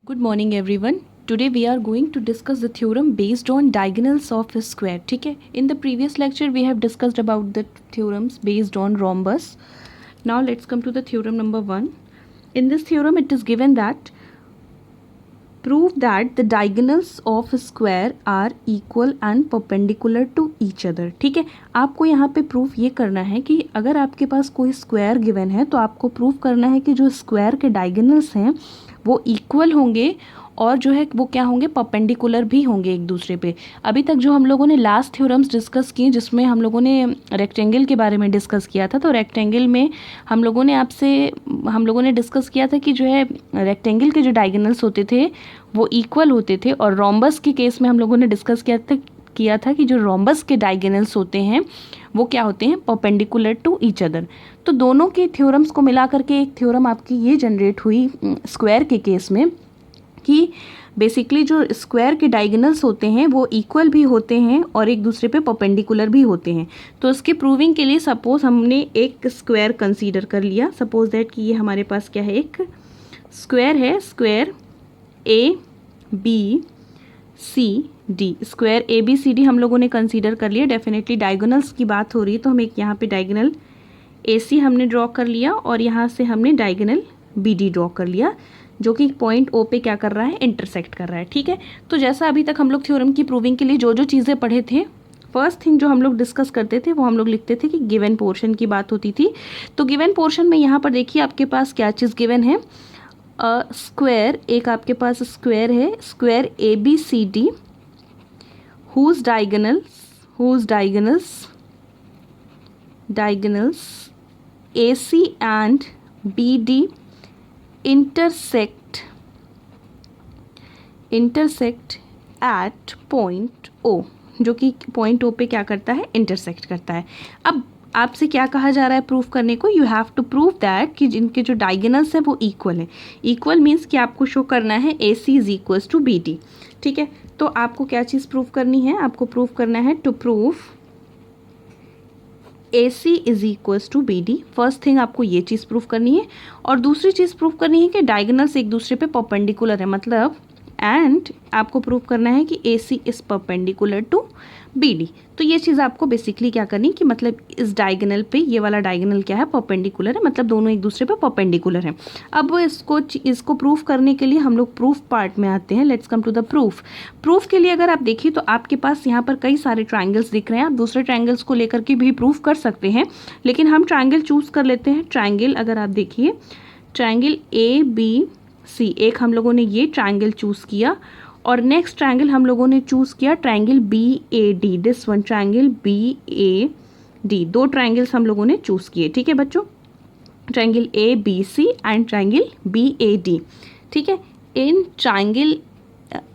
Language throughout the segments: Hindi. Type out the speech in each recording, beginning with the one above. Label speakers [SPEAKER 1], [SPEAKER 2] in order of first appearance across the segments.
[SPEAKER 1] Good morning everyone. Today we are going to discuss the theorem based on diagonals of a square. ठीक है. In the previous lecture we have discussed about the theorems based on rhombus. Now let's come to the theorem number 1. In this theorem it is given that prove that the diagonals of a square are equal and perpendicular to each other. ठीक है. आपको यहाँ पे प्रूफ ये करना है कि अगर आपके पास कोई स्क्वायर गिवन है तो आपको प्रूफ करना है कि जो स्क्वायर के डायगोनल्स हैं वो इक्वल होंगे और जो है वो क्या होंगे, परपेंडिकुलर भी होंगे एक दूसरे पे. अभी तक जो हम लोगों ने लास्ट थ्योरम्स डिस्कस किए जिसमें हम लोगों ने रेक्टेंगल के बारे में डिस्कस किया था, तो रेक्टेंगल में हम लोगों ने डिस्कस किया था कि जो है रेक्टेंगल के जो डायगोनल्स होते थे वो इक्वल होते थे, और रोम्बस के केस में हम लोगों ने डिस्कस किया था कि जो रोम्बस के डायगोनल्स होते हैं वो क्या होते हैं, परपेंडिकुलर टू ईच अदर. तो दोनों के थ्योरम्स को मिला करके एक थ्योरम आपकी ये जनरेट हुई स्क्वायर के केस में कि बेसिकली जो स्क्वायर के डायगोनल्स होते हैं वो इक्वल भी होते हैं और एक दूसरे पे परपेंडिकुलर भी होते हैं. तो इसके प्रूविंग के लिए सपोज हमने एक स्क्वायर कंसीडर कर लिया. सपोज दैट कि ये हमारे पास क्या है, एक स्क्वायर है, square A B C D. Square A B C D हम लोगों ने कंसीडर कर लिया. डेफिनेटली डायगोनल्स की बात हो रही है तो हम एक यहाँ पे डायगोनल ए सी हमने ड्रॉ कर लिया और यहाँ से हमने डायगोनल बी डी ड्रॉ कर लिया जो कि पॉइंट ओ पे क्या कर रहा है, इंटरसेक्ट कर रहा है. ठीक है. तो जैसा अभी तक हम लोग थ्योरम की प्रूविंग के लिए जो जो चीज़ें पढ़े थे, फर्स्ट थिंग जो हम लोग डिस्कस करते थे वो हम लोग लिखते थे कि गिवन पोर्शन की बात होती थी. तो गिवन पोर्शन में यहाँ पर देखिए आपके पास क्या चीज़ गिवन है, स्क्वायर, एक आपके पास स्क्वायर है, square A B C D whose diagonals AC and BD intersect at point O, जो कि पॉइंट O पे क्या करता है, इंटरसेक्ट करता है. अब आपसे क्या कहा जा रहा है प्रूफ करने को, you have to prove that कि जिनके जो डायगोनल्स हैं वो इक्वल है. इक्वल मीन्स कि आपको शो करना है A C is equals to B D. ठीक है. तो आपको क्या चीज़ प्रूफ करनी है, आपको प्रूफ करना है to proof A C is equals to B D. First thing आपको ये चीज़ प्रूफ करनी है. और दूसरी चीज़ प्रूफ करनी है कि डायगोनल्स एक दूसरे पे परपेंडिकुलर है, मतलब एंड आपको प्रूफ करना है कि A C is perpendicular to B D. तो ये चीज़ आपको बेसिकली क्या करनी है कि मतलब इस डायगोनल पे ये वाला डायगोनल क्या है, परपेंडिकुलर है, मतलब दोनों एक दूसरे पे परपेंडिकुलर हैं. अब इसको प्रूफ करने के लिए हम लोग प्रूफ पार्ट में आते हैं. Let's come to the proof. Proof के लिए अगर आप देखिए तो आपके पास यहाँ पर कई सारे ट्राइंगल्स दिख रहे हैं. आप दूसरे ट्राइंगल्स को लेकर के भी प्रूफ कर सकते हैं, लेकिन हम ट्राइंगल चूज़ कर लेते हैं. ट्राइंगल अगर आप देखिए, ट्राइंगल ए बी सी, एक हम लोगों ने ये ट्राइंगल चूज़ किया और नेक्स्ट ट्राइंगल हम लोगों ने चूज़ किया triangle B A D. This one triangle B A D, दो ट्राइंगल्स हम लोगों ने चूज़ किए. ठीक है बच्चों, triangle A B C and triangle B A D. ठीक है. In triangle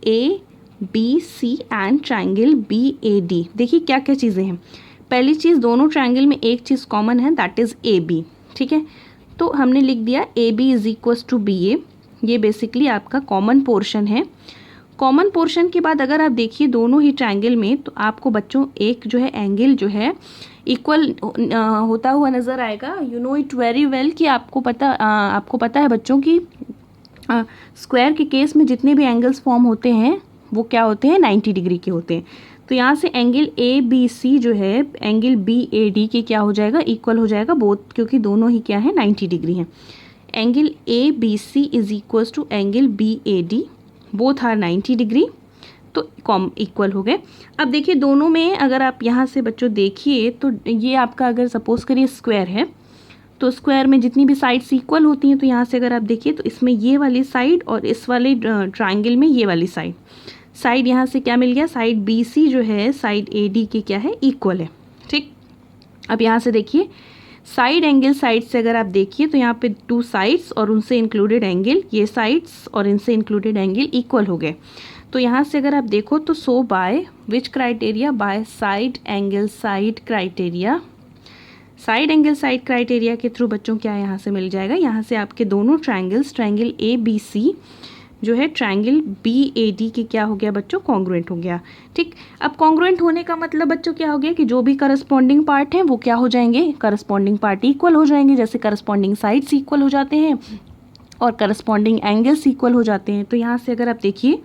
[SPEAKER 1] A B C and triangle B A D देखिए क्या क्या चीज़ें हैं. पहली चीज़, दोनों ट्राइंगल में एक चीज़ कॉमन है, दैट इज़ ए बी. ठीक है. तो हमने लिख दिया A B is equals to B A. ये बेसिकली आपका कॉमन पोर्शन है. कॉमन पोर्शन के बाद अगर आप देखिए दोनों ही ट्रायंगल में तो आपको बच्चों एक जो है एंगल जो है इक्वल होता हुआ नज़र आएगा. You know it very well कि आपको पता है बच्चों कि स्क्वायर के केस में जितने भी एंगल्स फॉर्म होते हैं वो क्या होते हैं, 90 डिग्री के होते हैं. तो यहाँ से एंगल ए बी सी जो है एंगल बी ए डी के क्या हो जाएगा, इक्वल हो जाएगा बोथ, क्योंकि दोनों ही क्या है 90 डिग्री हैं. Angle A B C is equals to angle B A D, both are 90 degree, तो इक्वल हो गए. अब देखिए दोनों में अगर आप यहाँ से बच्चों देखिए तो ये आपका अगर सपोज करिए स्क्वायर है तो स्क्वायर में जितनी भी साइड्स इक्वल होती हैं, तो यहाँ से अगर आप देखिए तो इसमें ये वाली साइड और इस वाले ट्राइंगल में ये वाली साइड यहाँ से क्या मिल गया, साइड बी सी जो है साइड ए डी के क्या है, इक्वल है. ठीक. अब यहाँ से देखिए साइड एंगल साइड से अगर आप देखिए तो यहाँ पे टू साइड्स और उनसे इंक्लूडेड एंगल, ये साइड्स और इनसे इंक्लूडेड एंगल इक्वल हो गए. तो यहाँ से अगर आप देखो तो so by which criteria, by side angle side criteria. Side angle side criteria के थ्रू बच्चों क्या यहाँ से मिल जाएगा, यहाँ से आपके दोनों triangles, triangle A B C जो है ट्राइंगल बी ए डी के क्या हो गया बच्चों, कॉन्ग्रुएंट हो गया. ठीक. अब कॉन्ग्रुएंट होने का मतलब बच्चों क्या हो गया कि जो भी करस्पॉन्डिंग पार्ट हैं वो क्या हो जाएंगे, करस्पॉन्डिंग पार्ट इक्वल हो जाएंगे. जैसे करस्पॉन्डिंग साइड्स इक्वल हो जाते हैं और करस्पॉन्डिंग एंगल्स इक्वल हो जाते हैं। तो यहाँ से अगर आप देखिए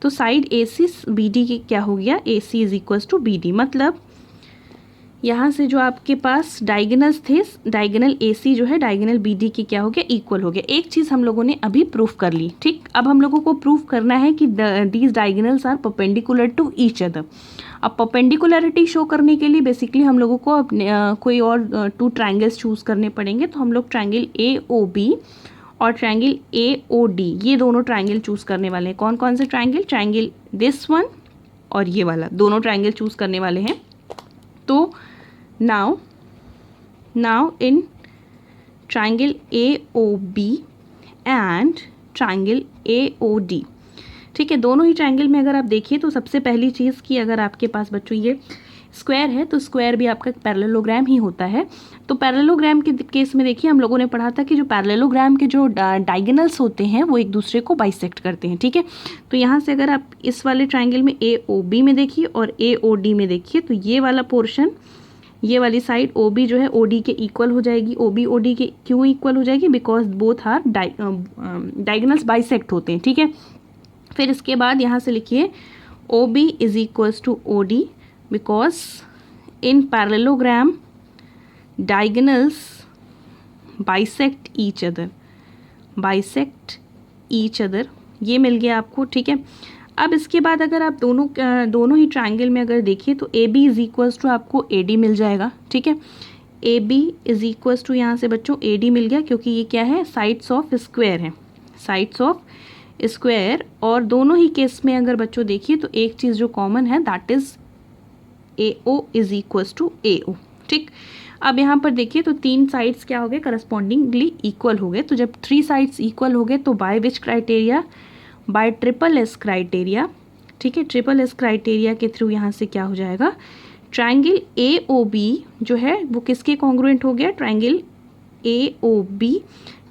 [SPEAKER 1] तो side A C B D के क्या हो गया, A C is equals to B D, मतलब यहाँ से जो आपके पास डायगनल्स थे, डायगनल ए सी जो है डायगनल बी डी के क्या हो गया, इक्वल हो गया। एक चीज़ हम लोगों ने अभी प्रूफ कर ली, ठीक। अब हम लोगों को प्रूफ करना है कि these diagonals are perpendicular to each other. अब परपेंडिकुलरिटी शो करने के लिए बेसिकली हम लोगों को अपने कोई और टू ट्राइंगल्स चूज़ करने पड़ेंगे। तो हम लोग ट्राइंगल ए ओ बी और ट्राइंगल ए ओ डी, ये दोनों ट्राइंगल चूज़ करने वाले हैं। कौन कौन से ट्राइंगल, ट्राइंगल दिस वन और ये वाला, दोनों ट्राइंगल चूज़ करने वाले हैं। तो now in triangle AOB and triangle AOD, ठीक है, दोनों ही ट्राइंगल में अगर आप देखिए तो सबसे पहली चीज़ कि अगर आपके पास बच्चों ये स्क्वायर है तो स्क्वायर भी आपका पैरेललोग्राम ही होता है। तो पैरेललोग्राम के केस में देखिए हम लोगों ने पढ़ा था कि जो पैरेललोग्राम के जो डायगोनल्स होते हैं वो एक दूसरे को बाइसेक्ट करते हैं, ठीक है। तो यहाँ से अगर आप इस वाले ट्राइंगल में AOB में देखिए और AOD में देखिए तो ये वाला पोर्शन, ये वाली साइड OB जो है OD के इक्वल हो जाएगी। OB OD के क्यों इक्वल हो जाएगी, because both are diagonals bisect होते हैं, ठीक है। फिर इसके बाद यहाँ से लिखिए OB is equals to OD because in parallelogram diagonals bisect each other, ये मिल गया आपको, ठीक है। अब इसके बाद अगर आप दोनों ही ट्राइंगल में अगर देखिए तो AB इज इक्वल्स टू आपको AD मिल जाएगा, ठीक है। AB इज इक्वल्स टू यहाँ से बच्चों AD मिल गया, क्योंकि ये क्या है, साइड्स ऑफ स्क्वायर है, साइड्स ऑफ स्क्वायर। और दोनों ही केस में अगर बच्चों देखिए तो एक चीज़ जो कॉमन है that is AO is equals to AO, ठीक। अब यहाँ पर देखिए तो तीन साइड्स क्या हो गए, करस्पॉन्डिंगली इक्वल हो गए। तो जब 3 साइड्स इक्वल हो गए तो bye which criteria, bye triple S criteria, ठीक है। ट्रिपल एस क्राइटेरिया के थ्रू यहाँ से क्या हो जाएगा, ट्राइंगल AOB जो है वो किसके कॉन्ग्रुएंट हो गया, ट्राइंगल AOB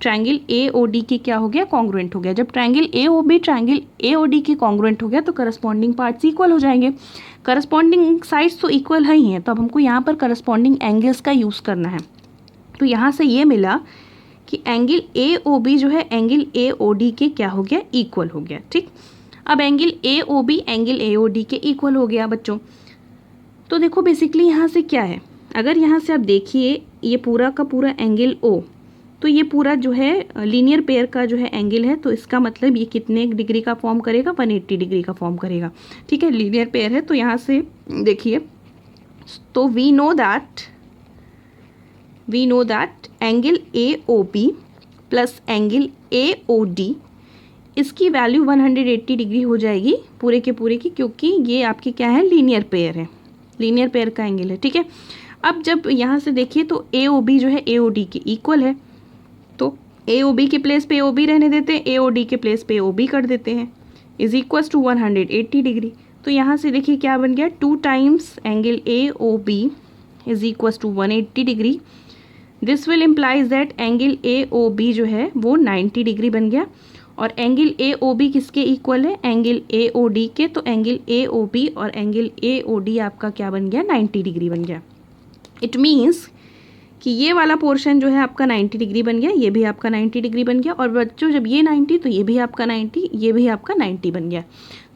[SPEAKER 1] ट्राइंगल AOD के क्या हो गया, कॉन्ग्रुएंट हो गया। जब ट्राइंगल AOB ट्राइंगल AOD के कॉन्ग्रुएंट हो गया तो करस्पॉन्डिंग पार्ट्स इक्वल हो जाएंगे। करस्पॉन्डिंग साइड्स तो इक्वल ही हैं, तो अब हमको यहाँ पर करस्पॉन्डिंग एंगल्स का यूज़ करना है। तो यहाँ से ये मिला कि एंगल AOB जो है एंगल AOD के क्या हो गया, इक्वल हो गया, ठीक। अब एंगल AOB एंगल AOD के इक्वल हो गया बच्चों। तो देखो बेसिकली यहाँ से क्या है, अगर यहाँ से आप देखिए ये पूरा का पूरा एंगल O, तो ये पूरा जो है लीनियर पेयर का जो है एंगल है, तो इसका मतलब ये कितने डिग्री का फॉर्म करेगा, 180 डिग्री का फॉर्म करेगा, ठीक है। लीनियर पेयर है तो यहाँ से देखिए तो we know that angle AOB plus angle AOD इसकी वैल्यू 180 डिग्री हो जाएगी पूरे के पूरे की, क्योंकि ये आपकी क्या है, लीनियर पेयर है, लीनियर पेयर का एंगल है, ठीक है। अब जब यहाँ से देखिए तो AOB जो है AOD के इक्वल है, तो AOB के प्लेस पे OB रहने देते हैं, AOD के प्लेस पे OB कर देते हैं, इज इक्वल्स टू 180 डिग्री। तो यहाँ से देखिए क्या बन गया, 2 times angle AOB is equals to 180 degree. This will implies that angle AOB जो है वो 90 डिग्री बन गया। और एंगल AOB किसके इक्वल है, एंगल AOD के। तो एंगल AOB और एंगल AOD आपका क्या बन गया, 90 डिग्री बन गया। इट मीन्स कि ये वाला पोर्शन जो है आपका 90 डिग्री बन गया, ये भी आपका 90 डिग्री बन गया। और बच्चों जब ये 90 तो ये भी आपका 90, ये भी आपका 90 बन गया।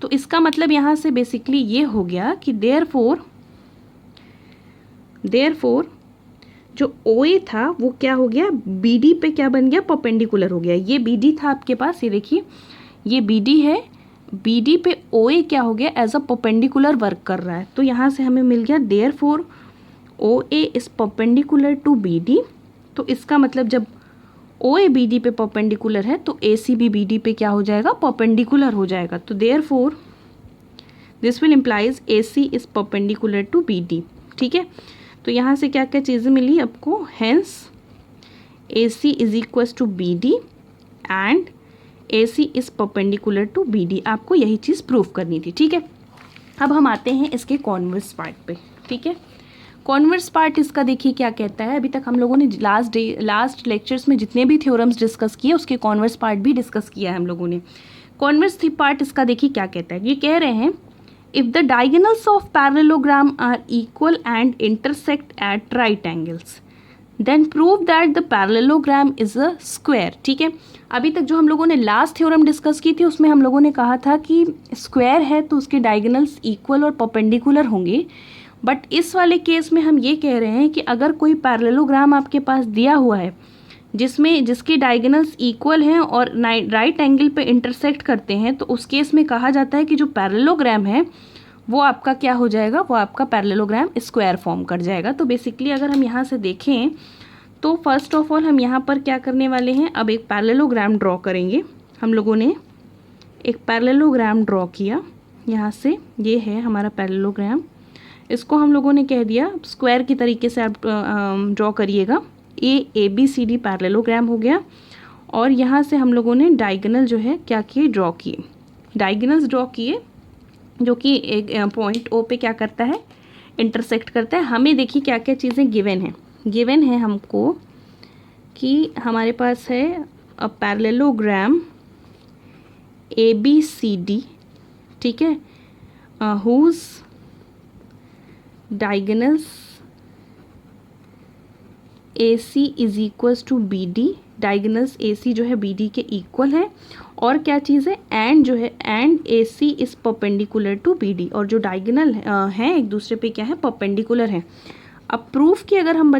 [SPEAKER 1] तो इसका मतलब यहाँ से बेसिकली ये हो गया कि देयरफॉर जो OA था वो क्या हो गया, BD पे क्या बन गया, परपेंडिकुलर हो गया। ये BD था आपके पास, ये देखिए ये BD है, BD पे OA क्या हो गया, एज अ परपेंडिकुलर वर्क कर रहा है। तो यहाँ से हमें मिल गया therefore OA is perpendicular to BD। तो इसका मतलब जब OA BD पे परपेंडिकुलर है तो AC भी BD पे क्या हो जाएगा, परपेंडिकुलर हो जाएगा। तो therefore this will implies AC is perpendicular to BD, ठीक है। तो यहाँ से क्या क्या चीज़ें मिली आपको, hence AC is equals to BD and AC is perpendicular to BD। आपको यही चीज़ प्रूफ करनी थी, ठीक है। अब हम आते हैं इसके कॉन्वर्स पार्ट पे, ठीक है। कॉन्वर्स पार्ट इसका देखिए क्या कहता है। अभी तक हम लोगों ने लास्ट लेक्चर्स में जितने भी थ्योरम्स डिस्कस किए उसके कॉन्वर्स पार्ट भी डिस्कस किया है हम लोगों ने। कॉन्वर्स पार्ट इसका देखिए क्या कहता है। ये कह रहे हैं if the diagonals of parallelogram are equal and intersect at right angles then prove that the parallelogram is a square. ठीक है, अभी तक जो हम लोगों ने लास्ट थ्योरम डिस्कस की थी उसमें हम लोगों ने कहा था कि स्क्वायर है तो उसके डायगोनल्स इक्वल और परपेंडिकुलर होंगे, बट इस वाले केस में हम ये कह रहे हैं कि अगर कोई पैरेललोग्राम आपके पास दिया हुआ है जिसके डायगोनल्स इक्वल हैं और राइट एंगल पे इंटरसेक्ट करते हैं, तो उस केस में कहा जाता है कि जो पैरेललोग्राम है वो आपका क्या हो जाएगा, वो आपका पैरेललोग्राम स्क्वायर फॉर्म कर जाएगा। तो बेसिकली अगर हम यहाँ से देखें तो फर्स्ट ऑफ ऑल हम यहाँ पर क्या करने वाले हैं, अब एक पैरेललोग्राम ड्रॉ करेंगे। हम लोगों ने एक पैरेललोग्राम ड्रॉ किया, यहाँ से ये है हमारा पैरेललोग्राम, इसको हम लोगों ने कह दिया स्क्वायर की तरीके से आप ड्रॉ करिएगा। A B C D parallelogram हो गया, और यहाँ से हम लोगों ने डायगोनल जो है क्या किए, ड्रॉ किए, डायगोनल्स ड्रॉ किए जो कि एक पॉइंट ओ पे क्या करता है, इंटरसेक्ट करता है। हमें देखिए क्या क्या चीज़ें गिवन है, गिवन है हमको कि हमारे पास है a parallelogram A B C D, ठीक है, whose diagonals A C is equals to B D, diagonals A C जो है बी डी के इक्वल है, और क्या चीज़ है, एंड जो है and A C is perpendicular to B D, और जो डायगोनल हैं एक दूसरे पे क्या है, परपेंडिकुलर है। अब प्रूफ की अगर हम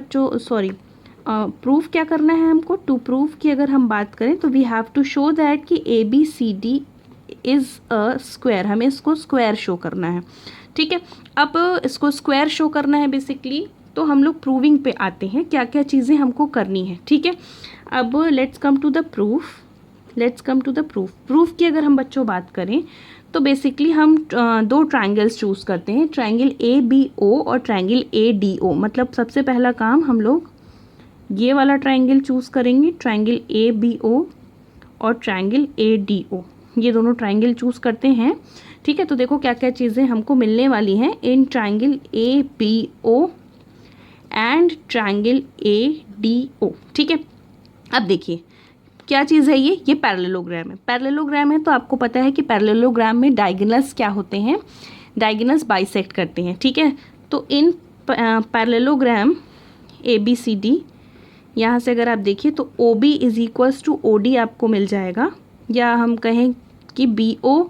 [SPEAKER 1] प्रूफ क्या करना है हमको, टू प्रूफ की अगर हम बात करें तो we have to show that कि A B C D is a square, हमें इसको स्क्वायर शो करना है। ठीक है, अब इसको स्क्वायर शो करना है बेसिकली, तो हम लोग प्रूविंग पे आते हैं, क्या क्या चीज़ें हमको करनी है। ठीक है, अब let's come to the proof, proof की अगर हम बच्चों बात करें तो बेसिकली हम दो ट्रायंगल्स चूज़ करते हैं, ट्रायंगल ए बी ओ और ट्रायंगल ए डी ओ। मतलब सबसे पहला काम हम लोग ये वाला ट्रायंगल चूज़ करेंगे, ट्रायंगल ए बी ओ और ट्रायंगल ए डी ओ, ये दोनों ट्रायंगल चूज़ करते हैं। ठीक है, तो देखो क्या क्या चीज़ें हमको मिलने वाली हैं in triangle A B O and triangle A D O. ठीक है, अब देखिए क्या चीज़ है, ये पैरेललोग्राम है। पैरेललोग्राम है तो आपको पता है कि पैरेललोग्राम में डायगोनल्स क्या होते हैं, डायगोनल्स बाइसेक्ट करते हैं। ठीक है, तो in parallelogram A B C D, यहाँ से अगर आप देखिए तो O B is equals to O D आपको मिल जाएगा, या हम कहें कि B O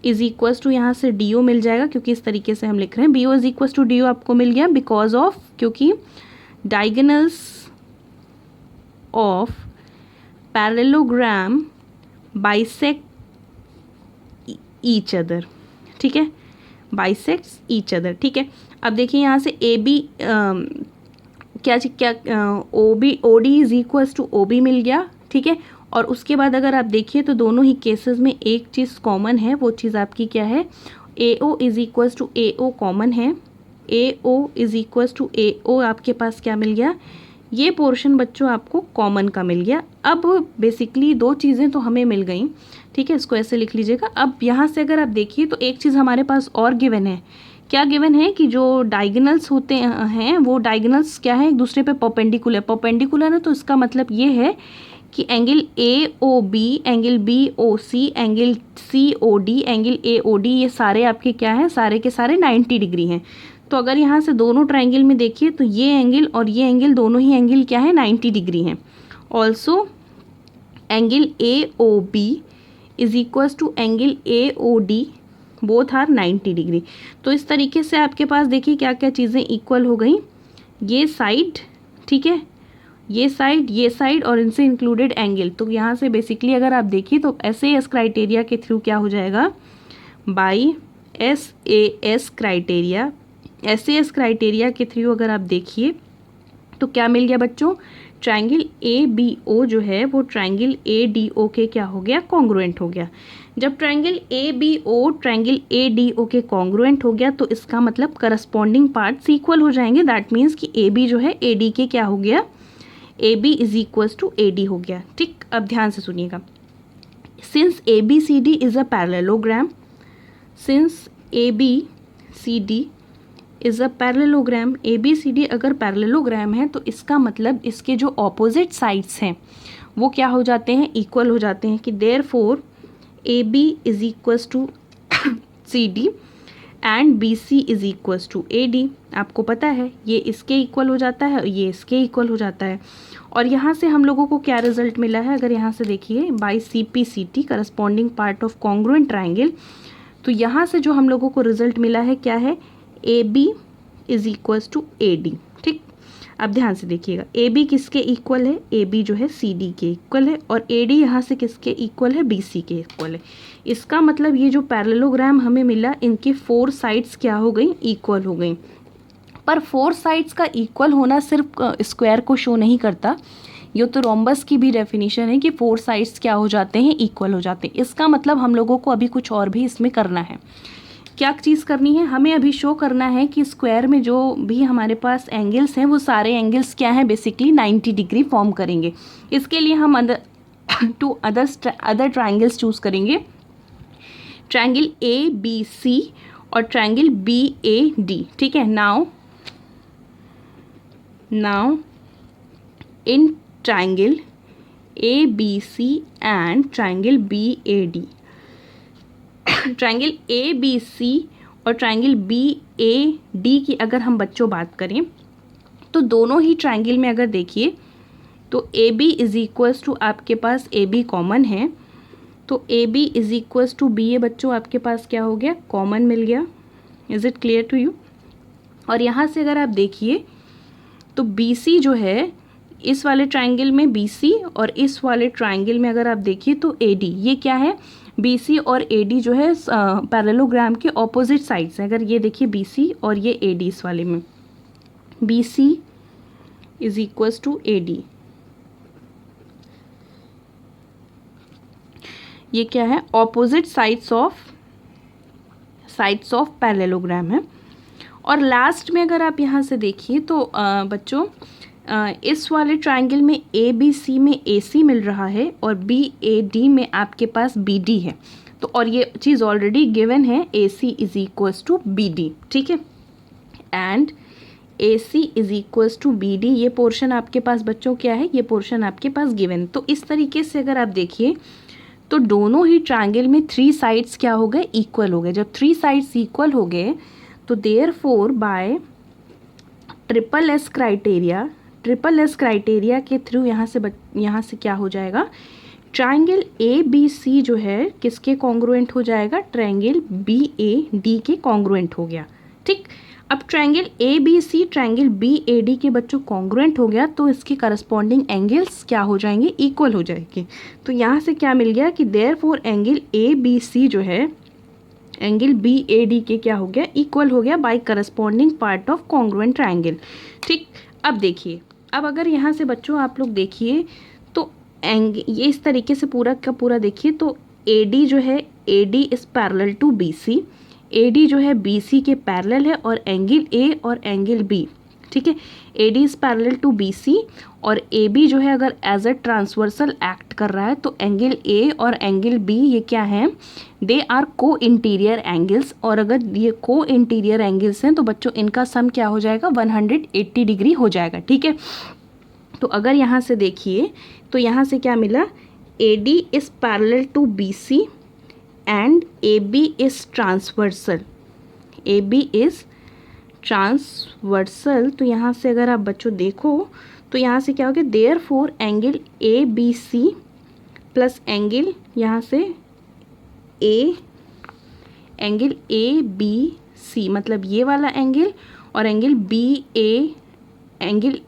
[SPEAKER 1] is equals to यहाँ से डी ओ मिल जाएगा, क्योंकि इस तरीके से हम लिख रहे हैं B O is equals to D O आपको मिल गया बिकॉज ऑफ, क्योंकि diagonals of parallelogram bisect each other. ठीक है, बाइसेक्ट्स ईच अदर। ठीक है, अब देखिए यहाँ से A B O B O D is equals to O B मिल गया। ठीक है, और उसके बाद अगर आप देखिए तो दोनों ही केसेस में एक चीज़ कॉमन है, वो चीज़ आपकी क्या है, A O is equals to A O common है, A O is equals to A O आपके पास क्या मिल गया, ये पोर्शन बच्चों आपको कॉमन का मिल गया। अब बेसिकली दो चीज़ें तो हमें मिल गई। ठीक है, इसको ऐसे लिख लीजिएगा। अब यहाँ से अगर आप देखिए तो एक चीज़ हमारे पास और गिवन है, क्या गिवन है कि जो डायगोनल्स होते हैं वो डायगोनल्स क्या है, एक दूसरे पे परपेंडिकुलर है। तो इसका मतलब ये है कि angle A O B, angle B O C, angle C O D, angle A O D, ये सारे आपके क्या हैं, सारे के सारे 90 डिग्री हैं। तो अगर यहाँ से दोनों ट्रायंगल में देखिए तो ये एंगल और ये एंगल दोनों ही एंगल क्या है, 90 डिग्री हैं। Also angle A O B is equals to angle A O D, both are 90 degree. तो इस तरीके से आपके पास देखिए क्या क्या चीज़ें इक्वल हो गई, ये साइड, ठीक है, ये साइड और इनसे इंक्लूडेड एंगल। तो यहाँ से बेसिकली अगर आप देखिए तो SAS क्राइटेरिया के थ्रू क्या हो जाएगा, by SAS criteria, SAS criteria के थ्रू अगर आप देखिए तो क्या मिल गया बच्चों, ट्रायंगल ABO जो है वो ट्रायंगल ADO के क्या हो गया, कॉन्ग्रुएंट हो गया। जब ट्रायंगल ABO ट्रायंगल ADO के कॉन्ग्रुएंट हो गया तो इसका मतलब करस्पॉन्डिंग पार्ट्स इक्वल हो जाएंगे। दैट मीन्स कि AB जो है AD के क्या हो गया, AB is equals to AD हो गया। ठीक, अब ध्यान से सुनिएगा, since ABCD is a parallelogram, since ABCD is a parallelogram, ABCD अगर पैरेललोग्राम है तो इसका मतलब इसके जो ऑपोजिट साइड्स हैं वो क्या हो जाते हैं, इक्वल हो जाते हैं। कि therefore AB is equals to CD and BC is equals to AD। आपको पता है ये इसके इक्वल हो जाता है, ये इसके इक्वल हो जाता है। और यहाँ से हम लोगों को क्या रिजल्ट मिला है, अगर यहाँ से देखिए by CPCT corresponding part of congruent triangle, तो यहाँ से जो हम लोगों को रिजल्ट मिला है क्या है, AB is equals to AD। ठीक, अब ध्यान से देखिएगा, AB किसके इक्वल है, AB जो है CD के इक्वल है, और AD यहाँ से किसके इक्वल है, BC के इक्वल है। इसका मतलब ये जो पैरेललोग्राम हमें मिला, इनके 4 साइड्स क्या हो गई, इक्वल हो गई। पर 4 साइड्स का इक्वल होना सिर्फ स्क्वायर को शो नहीं करता, ये तो रोम्बस की भी डेफिनेशन है कि 4 साइड्स क्या हो जाते हैं, इक्वल हो जाते हैं। इसका मतलब हम लोगों को अभी कुछ और भी इसमें करना है। क्या चीज़ करनी है, हमें अभी शो करना है कि स्क्वायर में जो भी हमारे पास एंगल्स हैं वो सारे एंगल्स क्या हैं, बेसिकली 90 डिग्री फॉर्म करेंगे। इसके लिए हम अदर ट्राइंगल्स चूज़ करेंगे, ट्राइंगल ABC और ट्राइंगल BAD। ठीक है, now in triangle ABC and triangle BAD, triangle ABC और ट्राइंगल BAD की अगर हम बच्चों बात करें तो दोनों ही ट्राइंगल में अगर देखिए तो AB इज इक्वल्स टू, आपके पास AB कॉमन है, तो AB is equals to BA बच्चों आपके पास क्या हो गया, कॉमन मिल गया। Is it clear to you. और यहाँ से अगर आप देखिए तो BC जो है इस वाले ट्राइंगल में BC, और इस वाले ट्राइंगल में अगर आप देखिए तो AD, ये क्या है, BC और AD जो है पैरेललोग्राम के ऑपोजिट साइड्स है। अगर ये देखिए BC और ये AD, इस वाले में BC is equals to AD, ये क्या है, ऑपोजिट साइड्स ऑफ पैरेललोग्राम है। और लास्ट में अगर आप यहाँ से देखिए तो बच्चों इस वाले ट्राइंगल में ABC में AC मिल रहा है और BAD में आपके पास BD है, तो और ये चीज़ ऑलरेडी गिवन है, AC is equals to BD। ठीक है, and AC is equals to BD, ये पोर्शन आपके पास बच्चों क्या है, ये पोर्शन आपके पास गिवन। तो इस तरीके से अगर आप देखिए तो दोनों ही ट्राइंगल में 3 साइड्स क्या हो गए, इक्वल हो गए। जब 3 साइड्स इक्वल हो गए तो therefore by triple S criteria के थ्रू यहाँ से क्या हो जाएगा, ट्राइंगल ABC जो है किसके कॉन्ग्रुएंट हो जाएगा, ट्राइंगल BAD के कॉन्ग्रुएंट हो गया। ठीक, अब ट्राइंगल ABC ट्राइंगल BAD के बच्चों कॉन्ग्रुएंट हो गया तो इसके करस्पॉन्डिंग एंगल्स क्या हो जाएंगे, इक्वल हो जाएंगे। तो यहाँ से क्या मिल गया कि देयरफॉर एंगल ABC जो है एंगल BAD के क्या हो गया, इक्वल हो गया by corresponding part of congruent triangle. ठीक, अब देखिए, अब अगर यहाँ से बच्चों आप लोग देखिए तो ये इस तरीके से पूरा का पूरा देखिए तो AD जो है, AD is parallel to BC, AD जो है BC के पैरेलल है, और एंगल A और एंगल B, ठीक है, AD is parallel to BC और AB जो है अगर एज अ ट्रांसवर्सल एक्ट कर रहा है तो एंगल A और एंगल B ये क्या हैं, दे आर को इंटीरियर एंगल्स, और अगर ये को इंटीरियर एंगल्स हैं तो बच्चों इनका सम क्या हो जाएगा, 180 डिग्री हो जाएगा। ठीक है, तो अगर यहाँ से देखिए तो यहाँ से क्या मिला, AD is parallel to BC and AB is transversal, AB is transversal. तो यहाँ से अगर आप बच्चों देखो तो यहाँ से क्या हो गया, therefore angle ABC plus angle यहाँ से एंगल ABC मतलब ये वाला एंगल, और एंगल एंगल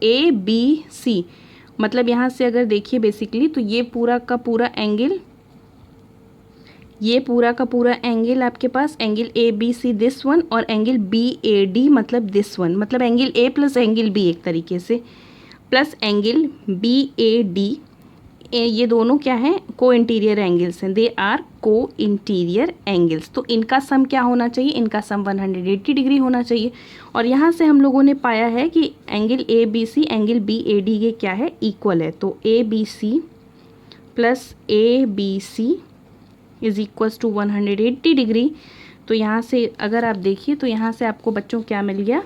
[SPEAKER 1] ABC मतलब यहाँ से अगर देखिए बेसिकली तो ये पूरा का पूरा एंगल आपके पास एंगल ABC दिस वन, और एंगल BAD मतलब दिस वन, मतलब angle A plus angle B एक तरीके से, प्लस एंगल BAD, ये दोनों क्या हैं, को इंटीरियर एंगल्स हैं, दे आर को इंटीरियर एंगल्स। तो इनका सम क्या होना चाहिए, इनका सम 180 डिग्री होना चाहिए। और यहाँ से हम लोगों ने पाया है कि एंगल ABC एंगल BAD के क्या है, इक्वल है। तो ABC plus ABC is equals to 180 degree. तो यहाँ से अगर आप देखिए तो यहाँ से आपको बच्चों क्या मिल गया,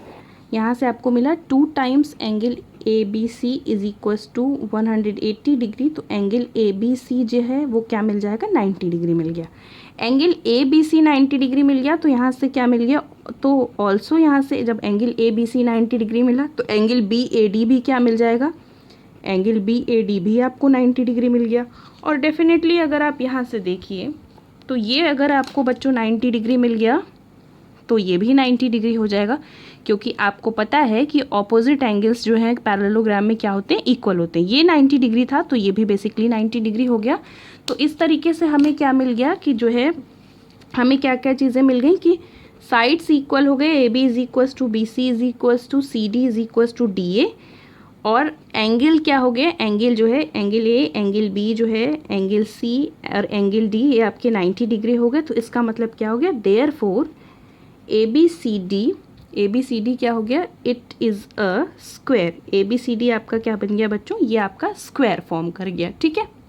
[SPEAKER 1] यहाँ से आपको मिला 2 times angle A B C is equals to 180 degree, तो एंगल ए बी सी जो है वो क्या मिल जाएगा, 90 डिग्री मिल गया। Angle A B C 90 degree मिल गया तो यहाँ से क्या मिल गया, तो ऑल्सो यहाँ से जब angle A B C 90 degree मिला तो एंगल बी ए डी भी क्या मिल जाएगा, एंगल बी ए डी भी आपको 90 डिग्री मिल गया। और डेफिनेटली अगर आप यहाँ से देखिए तो ये अगर आपको बच्चों 90 डिग्री मिल गया तो ये भी 90 डिग्री हो जाएगा, क्योंकि आपको पता है कि ऑपोजिट एंगल्स जो हैं पैरेललोग्राम में क्या होते हैं, इक्वल होते हैं। ये 90 डिग्री था तो ये भी बेसिकली 90 डिग्री हो गया। तो इस तरीके से हमें क्या मिल गया कि जो है हमें क्या क्या चीज़ें मिल गई कि साइड्स इक्वल हो गए, A B is equals to B C is equals to C D is equals to D A, और एंगल क्या हो गए, एंगल जो है एंगल ए एंगल बी जो है एंगल सी और एंगल डी ये आपके 90 डिग्री हो गए। तो इसका मतलब क्या हो गया, therefore A B C D क्या हो गया, it is a square. A B C D आपका क्या बन गया बच्चों, ये आपका स्क्वायर फॉर्म कर गया। ठीक है।